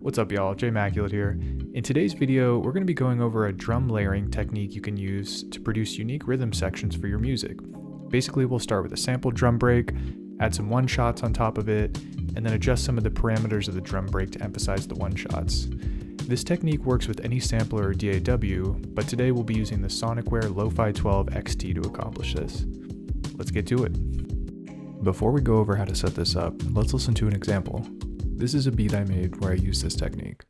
What's up y'all, Jmaculate here. In today's video, we're going to be going over a drum layering technique you can use to produce unique rhythm sections for your music. Basically, we'll start with a sampled drum break, add some one-shots on top of it, and then adjust some of the parameters of the drum break to emphasize the one-shots. This technique works with any sampler or DAW, but today we'll be using the Sonicware Lofi-12 XT to accomplish this. Let's get to it. Before we go over how to set this up, let's listen to an example. This is a beat I made where I use this technique.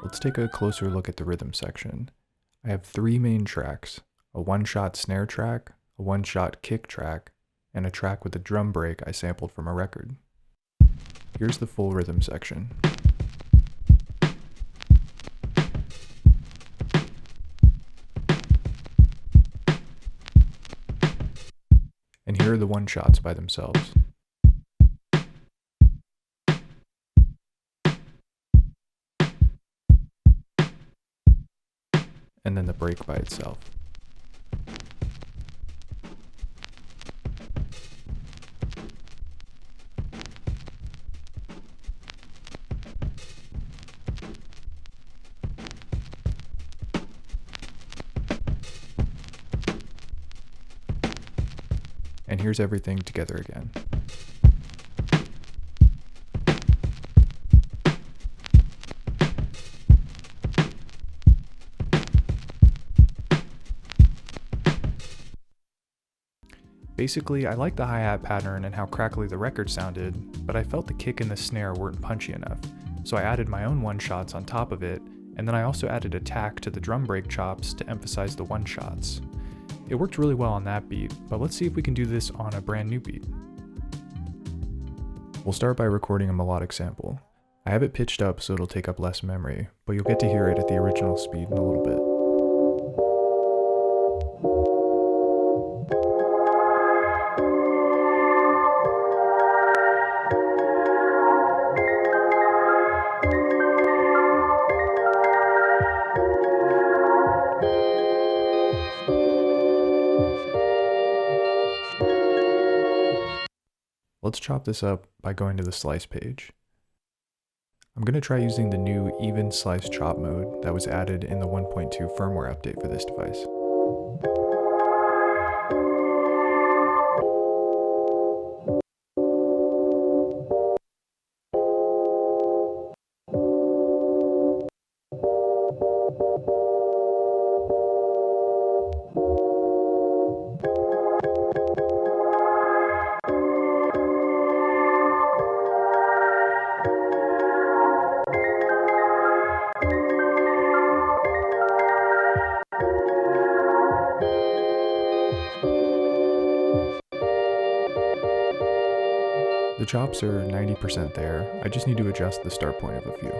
Let's take a closer look at the rhythm section. I have three main tracks, a one-shot snare track, a one-shot kick track, and a track with a drum break I sampled from a record. Here's the full rhythm section. And here are the one-shots by themselves. And then the break by itself. And here's everything together again. Basically, I liked the hi-hat pattern and how crackly the record sounded, but I felt the kick and the snare weren't punchy enough, so I added my own one-shots on top of it, and then I also added a tack to the drum break chops to emphasize the one-shots. It worked really well on that beat, but let's see if we can do this on a brand new beat. We'll start by recording a melodic sample. I have it pitched up so it'll take up less memory, but you'll get to hear it at the original speed in a little bit. Let's chop this up by going to the slice page. I'm going to try using the new even slice chop mode that was added in the 1.2 firmware update for this device. The chops are 90% there, I just need to adjust the start point of a few.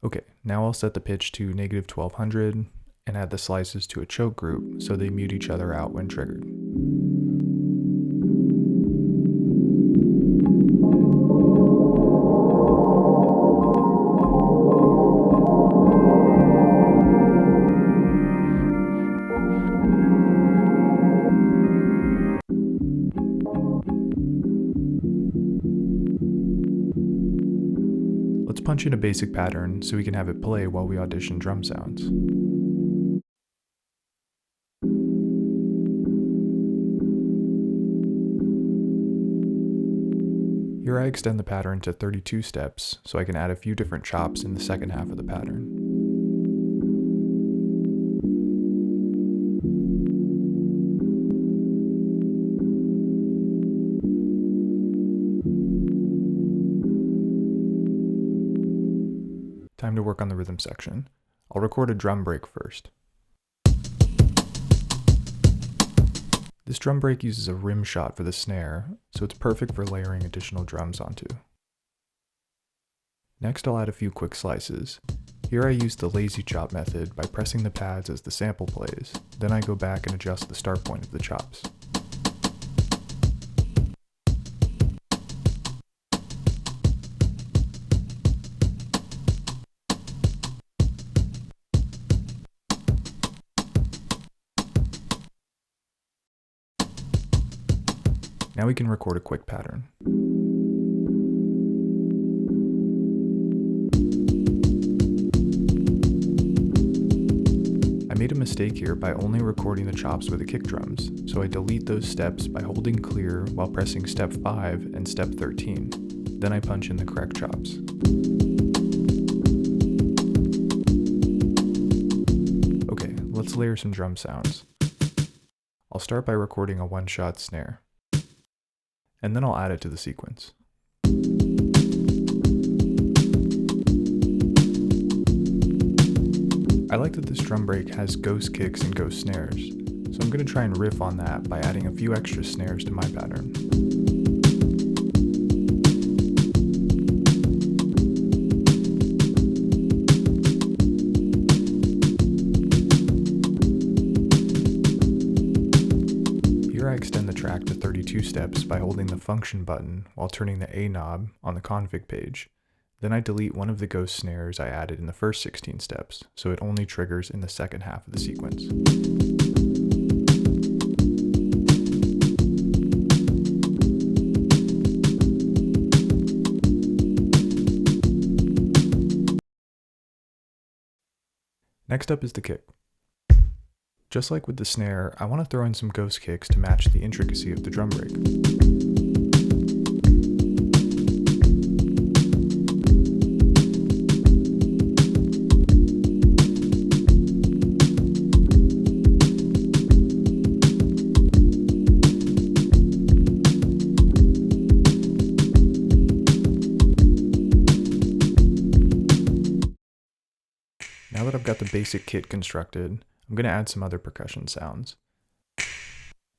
Okay, now I'll set the pitch to -1200 and add the slices to a choke group so they mute each other out when triggered. punch in a basic pattern so we can have it play while we audition drum sounds. Here I extend the pattern to 32 steps so I can add a few different chops in the second half of the pattern. Time to work on the rhythm section. I'll record a drum break first. This drum break uses a rim shot for the snare, so it's perfect for layering additional drums onto. Next I'll add a few quick slices. Here I use the lazy chop method by pressing the pads as the sample plays, then I go back and adjust the start point of the chops. Now we can record a quick pattern. I made a mistake here by only recording the chops with the kick drums, so I delete those steps by holding clear while pressing step 5 and step 13. Then I punch in the correct chops. Okay, let's layer some drum sounds. I'll start by recording a one-shot snare, and then I'll add it to the sequence. I like that this drum break has ghost kicks and ghost snares, so I'm going to try and riff on that by adding a few extra snares to my pattern. Here I extend the track to 32 steps by holding the function button while turning the A knob on the config page. Then I delete one of the ghost snares I added in the first 16 steps, so it only triggers in the second half of the sequence. Next up is the kick. Just like with the snare, I want to throw in some ghost kicks to match the intricacy of the drum break. Now that I've got the basic kit constructed, I'm going to add some other percussion sounds.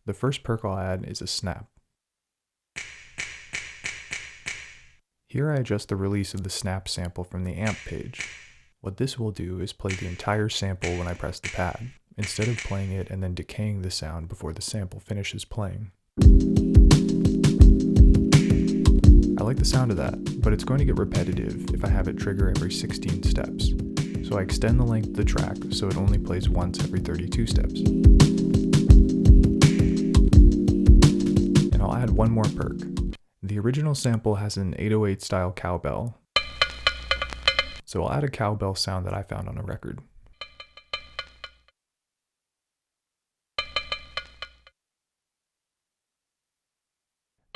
The first perk I'll add is a snap. Here I adjust the release of the snap sample from the amp page. What this will do is play the entire sample when I press the pad, instead of playing it and then decaying the sound before the sample finishes playing. I like the sound of that, but it's going to get repetitive if I have it trigger every 16 steps. So I extend the length of the track so it only plays once every 32 steps. And I'll add one more perk. The original sample has an 808 style cowbell, so I'll add a cowbell sound that I found on a record.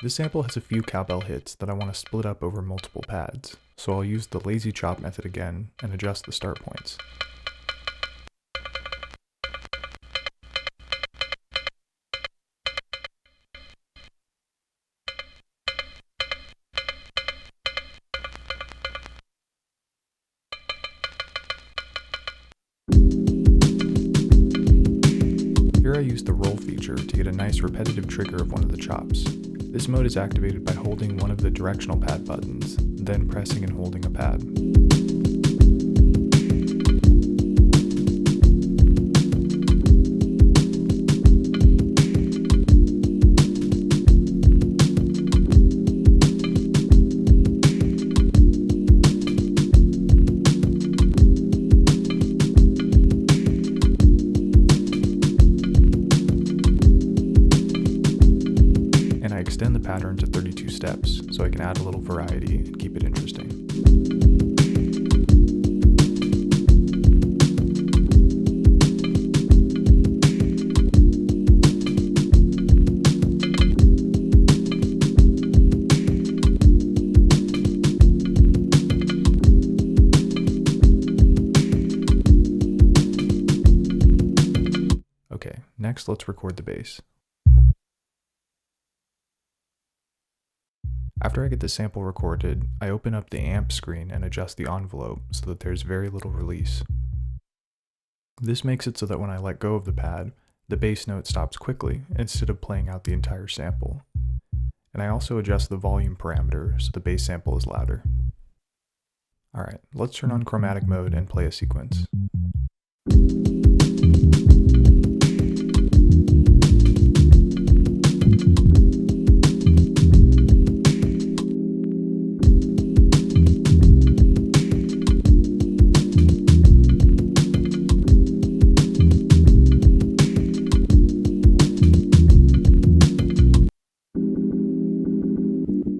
This sample has a few cowbell hits that I want to split up over multiple pads, so I'll use the lazy chop method again and adjust the start points. Here I use the roll feature to get a nice repetitive trigger of one of the chops. This mode is activated by holding one of the directional pad buttons, then pressing and holding a pad. Extend the pattern to 32 steps so I can add a little variety and keep it interesting. Next, let's record the bass. After I get the sample recorded, I open up the amp screen and adjust the envelope so that there's very little release. This makes it so that when I let go of the pad, the bass note stops quickly instead of playing out the entire sample. And I also adjust the volume parameter so the bass sample is louder. Alright, let's turn on chromatic mode and play a sequence.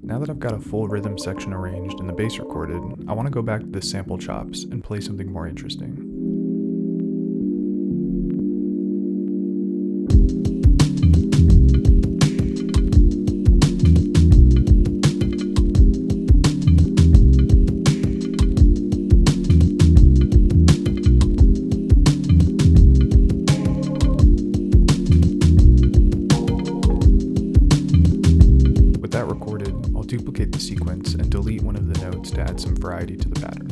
Now that I've got a full rhythm section arranged and the bass recorded, I want to go back to the sample chops and play something more interesting. Duplicate the sequence and delete one of the notes to add some variety to the pattern.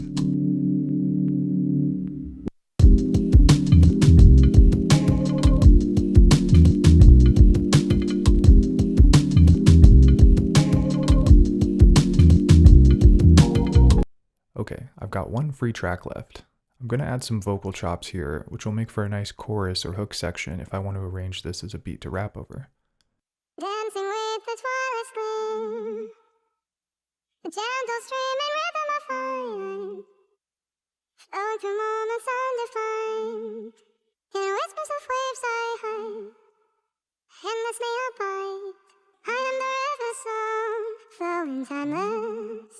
Okay, I've got one free track left. I'm going to add some vocal chops here, which will make for a nice chorus or hook section if I want to arrange this as a beat to rap over. Dancing with the twilight gleam, the gentle stream and rhythm of fire, flowing through moments undefined, in whispers of waves I hide, endlessly abide. I am the river song, flowing timeless.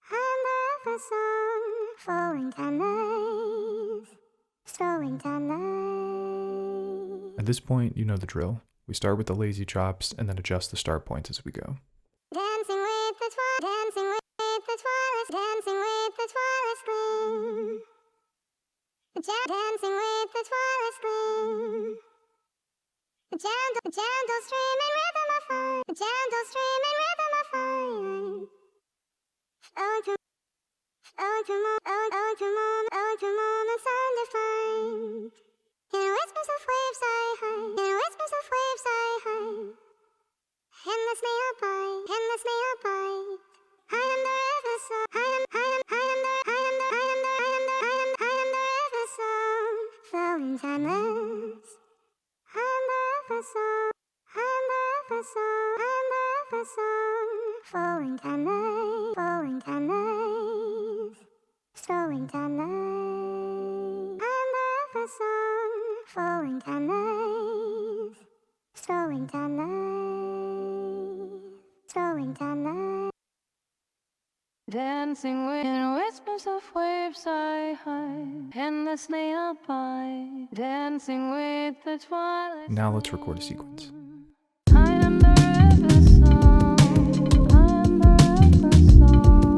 I am the river song, flowing timeless, flowing timeless. At this point, you know the drill. We start with the lazy chops and then adjust the start points as we go. Dancing with the twilight, dancing with the twilight, dancing with the twilight gleam. Dancing with the twilight gleam. The gentle stream and rhythm of fire, the gentle stream and rhythm of fire. Flowing through moments undefined. In whispers of waves I hide, in whispers of waves I hide. Endlessly abide, endlessly abide. I am the river song, I am the river song, flowing timeless. I am the river song, I am the river song, I am the river song, flowing timeless, flowing timeless, flowing timeless. I am the river song, flowing timeless, flowing timeless, flowing timeless. Dancing with whispers of waves I hide, endlessly abide. Dancing with the twilight. Now let's record a sequence. I am the river song, I am the river song,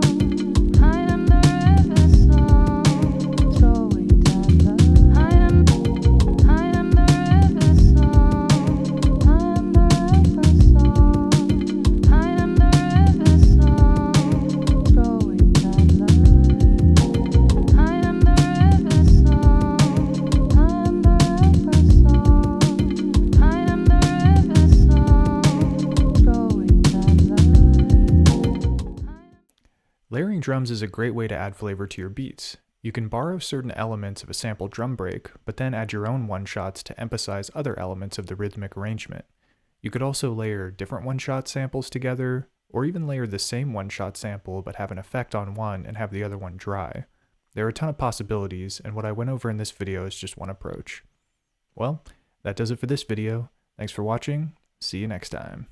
I am the river song, flowing timeless. I am the river song, I am the river song, I am the river song, flowing timeless. I am the river song, I am the river song, I am the river song, flowing timeless. Layering drums is a great way to add flavor to your beats. You can borrow certain elements of a sample drum break, but then add your own one-shots to emphasize other elements of the rhythmic arrangement. You could also layer different one-shot samples together, or even layer the same one-shot sample but have an effect on one and have the other one dry. There are a ton of possibilities, and what I went over in this video is just one approach. Well, that does it for this video. Thanks for watching. See you next time.